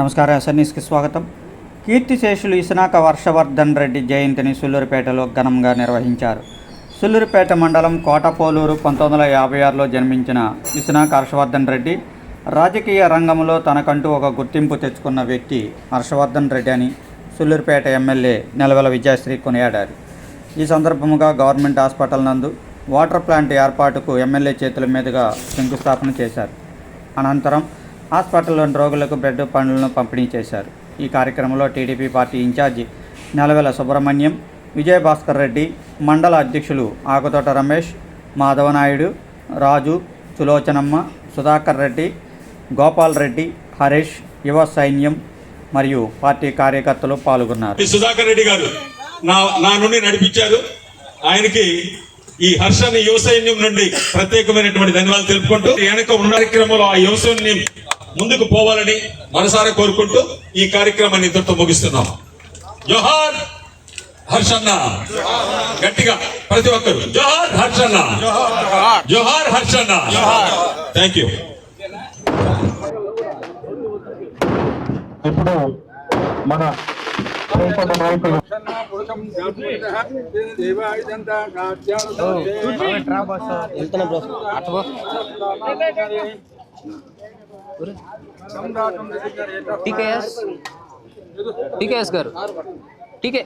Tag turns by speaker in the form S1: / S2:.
S1: నమస్కారం. ఎస్ఎన్ఎస్కి స్వాగతం. కీర్తిశేషులు ఇసనాక వర్షవర్ధన్ రెడ్డి జయంతిని సుళ్ళూరుపేటలో ఘనంగా నిర్వహించారు. సుళ్ళూరుపేట మండలం కోటపోలూరు 1956లో జన్మించిన ఇసనాక హర్షవర్ధన్ రెడ్డి రాజకీయ రంగంలో తనకంటూ ఒక గుర్తింపు తెచ్చుకున్న వ్యక్తి హర్షవర్ధన్ రెడ్డి అని సుళ్ళూరుపేట ఎమ్మెల్యే నెలవెల విజయశ్రీ కొనియాడారు. ఈ సందర్భంగా గవర్నమెంట్ హాస్పిటల్ నందు వాటర్ ప్లాంట్ ఏర్పాటుకు ఎమ్మెల్యే చేతుల మీదుగా శంకుస్థాపన చేశారు. అనంతరం హాస్పిటల్లోని రోగులకు బ్రెడ్ పండ్లను పంపిణీ చేశారు. ఈ కార్యక్రమంలో టీడీపీ పార్టీ ఇన్ఛార్జి నెలవెల సుబ్రహ్మణ్యం, విజయభాస్కర్ రెడ్డి, మండల అధ్యక్షులు ఆకుతోట రమేష్, మాధవనాయుడు, రాజు, సులోచనమ్మ, సుధాకర్ రెడ్డి, గోపాల్ రెడ్డి, హరీష్, యువ సైన్యం మరియు పార్టీ కార్యకర్తలు పాల్గొన్నారు.
S2: సుధాకర్ రెడ్డి గారు నా నుండి నడిపించారు. ఆయనకి ఈ హర్షాన్ని యువ సైన్యం నుండి ప్రత్యేకమైనటువంటి ధన్యవాదాలు తెలుపుకుంటూ వెనక ఉన్న కార్యక్రమంలో ఆ యువ సైన్యం ముందుకు పోవాలని మనసారా కోరుకుంటూ ఈ కార్యక్రమాన్ని ఇద్దరితో ముగిస్తున్నాం. జోహార్ హర్షన్న, గట్టిగా ప్రతి ఒక్కరు జోహార్ హర్షన్న, జోహార్ హర్షన్న. Thank you.
S3: ఇప్పుడు మన నాయకులు
S4: టీకేఎస్ గారు టీకే